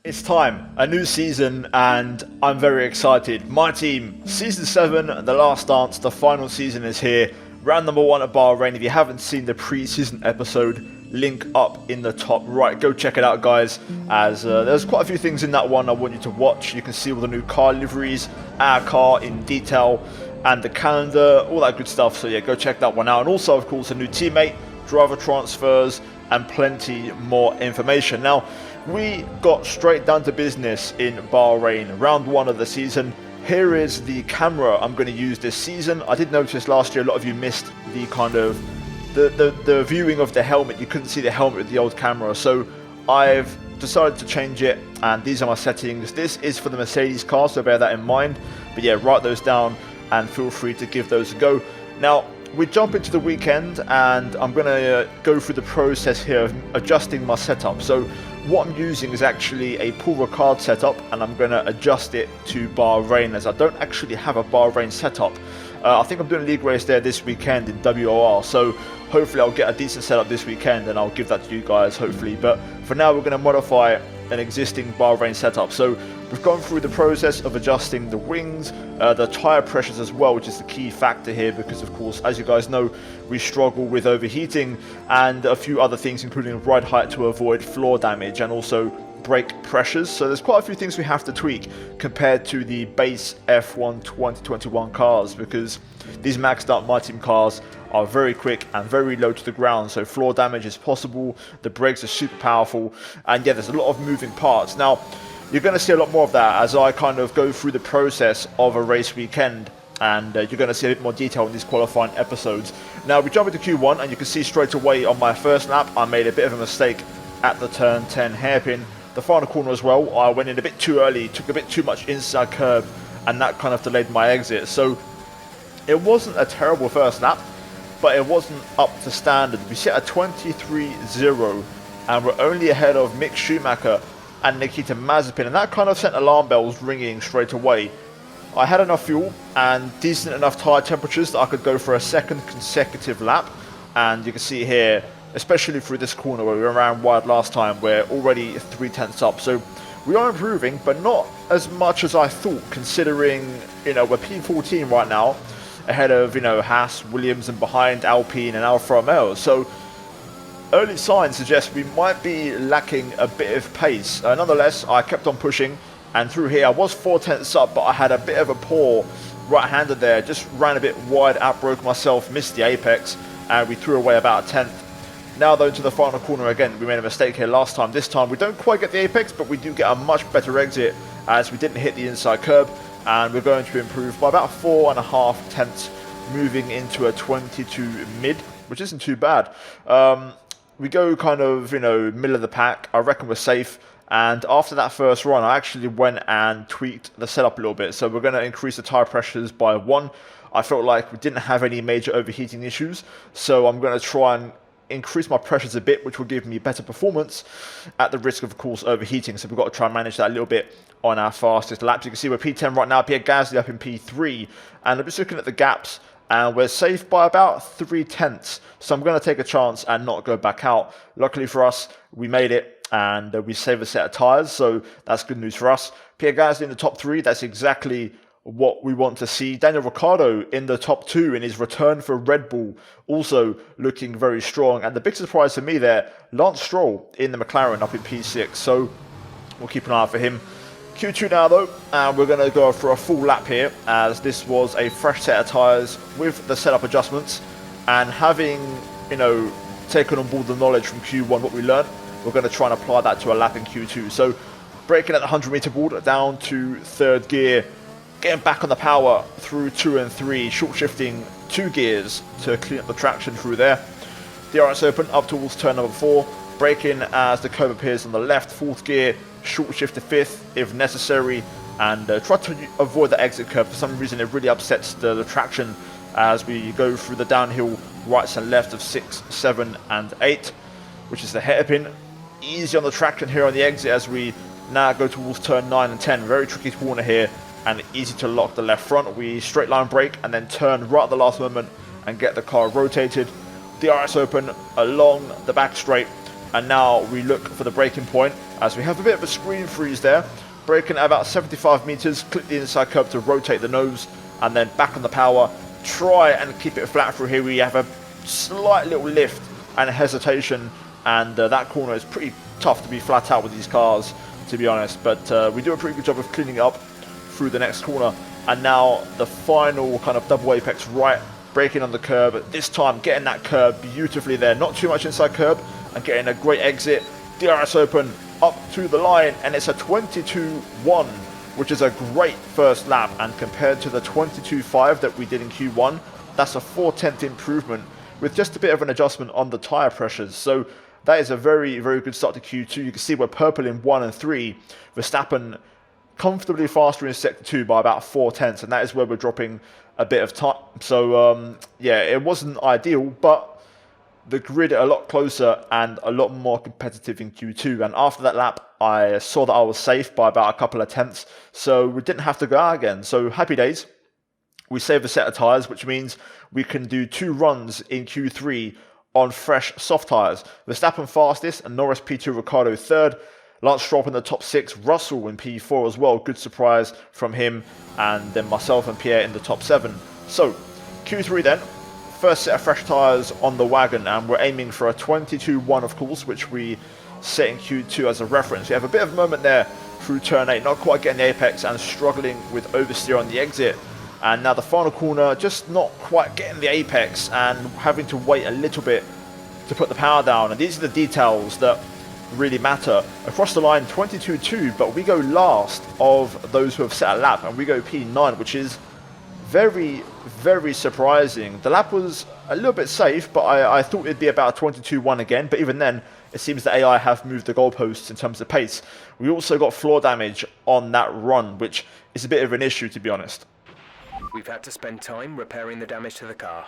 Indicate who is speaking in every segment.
Speaker 1: It's time, a new season, and I'm very excited. My team, Season 7, the last dance, the final season is here. Round number 1 at Bahrain. If you haven't seen the pre-season episode, link up in the top right. Go check it out, guys, as there's quite a few things in that one I want you to watch. You can see all the new car liveries, our car in detail, and the calendar, all that good stuff. So yeah, go check that one out. And also, of course, a new teammate, driver transfers, and plenty more information. Now, we got straight down to business in Bahrain, round 1 of the season. Here is the camera I'm going to use this season. I did notice last year a lot of you missed the kind of the viewing of the helmet. You couldn't see the helmet with the old camera, so I've decided to change it, and these are my settings. This is for the Mercedes car, so bear that in mind. But yeah, write those down and feel free to give those a go. Now, we jump into the weekend, and I'm going to go through the process here of adjusting my setup. So what I'm using is actually a Paul Ricard setup, and I'm going to adjust it to Bahrain, as I don't actually have a Bahrain setup. I think I'm doing a league race there this weekend in WOR, so hopefully I'll get a decent setup this weekend and I'll give that to you guys, hopefully. But for now, we're going to modify an existing Bahrain setup. So we've gone through the process of adjusting the wings, the tyre pressures as well, which is the key factor here, because of course, as you guys know, we struggle with overheating, and a few other things, including ride height to avoid floor damage, and also brake pressures. So there's quite a few things we have to tweak compared to the base F1 2021 cars, because these maxed out My Team cars are very quick and very low to the ground, so floor damage is possible, the brakes are super powerful, and yeah, there's a lot of moving parts. Now, you're going to see a lot more of that as I kind of go through the process of a race weekend, and you're going to see a bit more detail in these qualifying episodes. Now, we jump into Q1, and you can see straight away on my first lap, I made a bit of a mistake at the turn 10 hairpin. The final corner as well, I went in a bit too early, took a bit too much inside curb, and that kind of delayed my exit. So it wasn't a terrible first lap, but it wasn't up to standard. We set a 23.0, and we're only ahead of Mick Schumacher and Nikita Mazepin, and that kind of sent alarm bells ringing straight away. I had enough fuel and decent enough tyre temperatures that I could go for a second consecutive lap, and you can see here, especially through this corner where we ran wide last time, we're already 3/10 up. So we are improving, but not as much as I thought, considering, you know, we're P14 right now, ahead of, you know, Haas, Williams, and behind Alpine and Alfa Romeo. So early signs suggest we might be lacking a bit of pace. Nonetheless, I kept on pushing, and through here I was 4/10 up, but I had a bit of a poor right-hander there, just ran a bit wide, outbroke myself, missed the apex, and we threw away about a 10th. Now though, to the final corner again, we made a mistake here last time. This time we don't quite get the apex, but we do get a much better exit as we didn't hit the inside curb, and we're going to improve by about 4.5 tenths, moving into a 22 mid, which isn't too bad. We go kind of, you know, middle of the pack. I reckon we're safe. And after that first run, I actually went and tweaked the setup a little bit. So we're going to increase the tyre pressures by 1. I felt like we didn't have any major overheating issues, so I'm going to try and increase my pressures a bit, which will give me better performance at the risk of course overheating. So we've got to try and manage that a little bit on our fastest laps. You can see we're P10 right now, Pierre Gasly up in P3, and I'm just looking at the gaps, and we're safe by about 3/10. So I'm going to take a chance and not go back out. Luckily for us, we made it, and we save a set of tyres, so that's good news for us. Pierre Gasly in the top 3, that's exactly what we want to see. Daniel Ricciardo in the top 2 in his return for Red Bull, also looking very strong. And the big surprise for me there, Lance Stroll in the McLaren up in P6, so we'll keep an eye out for him. Q2 now though, and we're going to go for a full lap here, as this was a fresh set of tyres with the setup adjustments, and having, you know, taken on board the knowledge from Q1, what we learned, we're going to try and apply that to a lap in Q2. So braking at the 100-meter board down to 3rd gear, getting back on the power through 2 and 3, short shifting 2 gears to clean up the traction through there. DRS open up towards turn number 4, braking as the curve appears on the left, 4th gear, short shift to 5th if necessary, and try to avoid the exit curve. For some reason it really upsets the traction as we go through the downhill rights and left of 6, 7 and 8, which is the hairpin. Easy on the traction here on the exit as we now go towards turn 9 and 10. Very tricky corner here, and easy to lock the left front. We straight line brake and then turn right at the last moment and get the car rotated. DRS open along the back straight, And now we look for the braking point, as we have a bit of a screen freeze there. Braking at about 75 meters, click the inside curb to rotate the nose, and then back on the power. Try and keep it flat through here. We have a slight little lift and a hesitation, and that corner is pretty tough to be flat out with these cars, to be honest. But we do a pretty good job of cleaning it up through the next corner. And now the final kind of double apex right, braking on the curb. This time getting that curb beautifully there. Not too much inside curb, and getting a great exit. DRS open up to the line, and it's a 22.1, which is a great first lap. And compared to the 22.5 that we did in Q1, that's a 4/10 improvement with just a bit of an adjustment on the tyre pressures. So that is a very, very good start to Q2. You can see we're purple in 1 and 3. Verstappen comfortably faster in Sector 2 by about 4/10, and that is where we're dropping a bit of time. So yeah, it wasn't ideal, but the grid a lot closer and a lot more competitive in Q2. And after that lap, I saw that I was safe by about a couple of tenths, so we didn't have to go out again. So happy days. We saved a set of tyres, which means we can do 2 runs in Q3 on fresh soft tyres. Verstappen fastest, and Norris P2, Ricciardo third. Lance Stroll in the top 6, Russell in P4 as well. Good surprise from him. And then myself and Pierre in the top 7. So Q3 then. First set of fresh tyres on the wagon, and we're aiming for a 22.1, of course, which we set in Q2 as a reference. We have a bit of a moment there through turn 8, not quite getting the apex and struggling with oversteer on the exit. And now the final corner, just not quite getting the apex and having to wait a little bit to put the power down. And these are the details that really matter. Across the line, 22.2, but we go last of those who have set a lap, and we go P9, which is very, very surprising. The lap was a little bit safe, but I thought it'd be about a 22.1 again. But even then, it seems that AI have moved the goalposts in terms of pace. We also got floor damage on that run, which is a bit of an issue, to be honest.
Speaker 2: We've had to spend time repairing the damage to the car.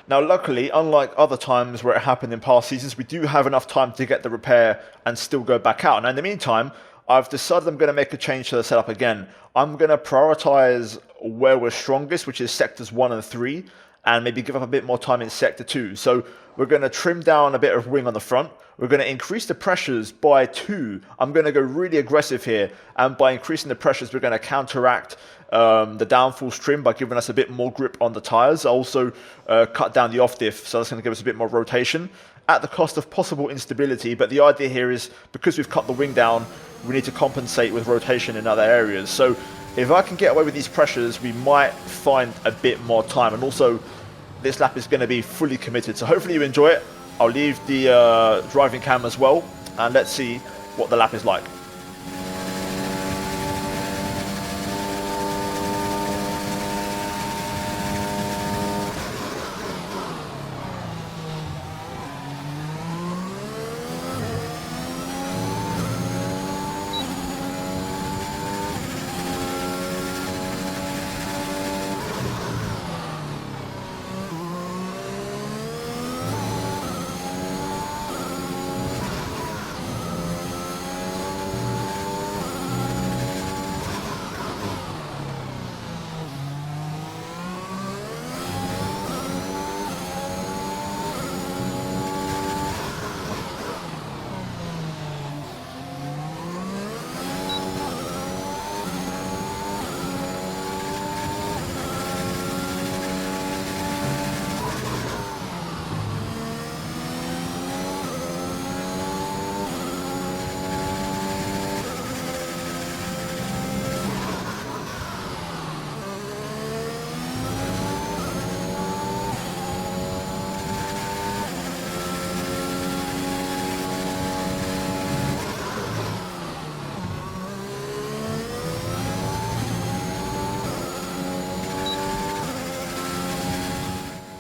Speaker 1: Now, luckily, unlike other times where it happened in past seasons, we do have enough time to get the repair and still go back out. Now, in the meantime, I've decided I'm going to make a change to the setup again. I'm going to prioritize where we're strongest, which is sectors 1 and 3, and maybe give up a bit more time in sector 2. So we're going to trim down a bit of wing on the front. We're going to increase the pressures by 2. I'm going to go really aggressive here, and by increasing the pressures, we're going to counteract the downforce trim by giving us a bit more grip on the tyres. Also cut down the off diff, so that's going to give us a bit more rotation at the cost of possible instability. But the idea here is, because we've cut the wing down, we need to compensate with rotation in other areas. So if I can get away with these pressures, we might find a bit more time. And also, this lap is going to be fully committed, so hopefully you enjoy it. I'll leave the driving cam as well, and let's see what the lap is like.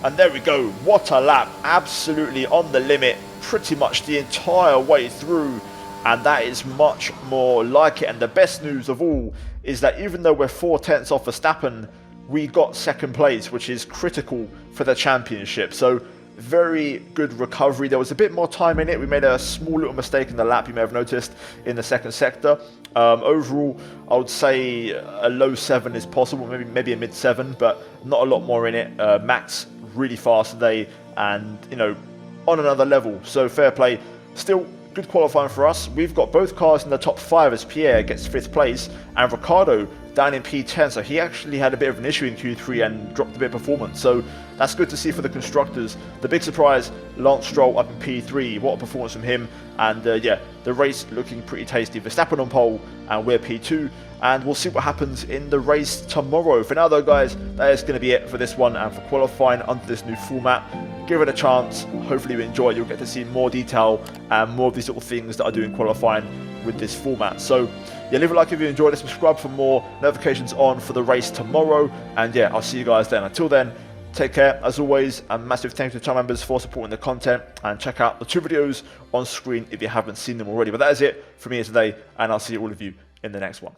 Speaker 1: And there we go, what a lap, absolutely on the limit, pretty much the entire way through, and that is much more like it. And the best news of all is that even though we're 4 tenths off Verstappen, we got second place, which is critical for the championship. So very good recovery. There was a bit more time in it. We made a small little mistake in the lap, you may have noticed, in the second sector. Overall, I would say a low 7 is possible, maybe a mid 7, but not a lot more in it. Max really fast today, and you know, on another level, so fair play. Still good qualifying for us. We've got both cars in the top 5 as Pierre gets 5th place and Ricciardo down in P10, so he actually had a bit of an issue in Q3 and dropped a bit of performance, so that's good to see for the constructors. The big surprise, Lance Stroll up in P3, what a performance from him, and yeah, the race looking pretty tasty. Verstappen on pole and we're P2, and we'll see what happens in the race tomorrow. For now though guys, that is going to be it for this one and for qualifying under this new format. Give it a chance, hopefully you enjoy it. You'll get to see more detail and more of these little things that I do in qualifying with this format. So yeah, leave a like if you enjoyed it, subscribe for more, notifications on for the race tomorrow, and yeah, I'll see you guys then. Until then, take care as always, and massive thanks to channel members for supporting the content, and check out the 2 videos on screen if you haven't seen them already. But that is it for me today, and I'll see all of you in the next one.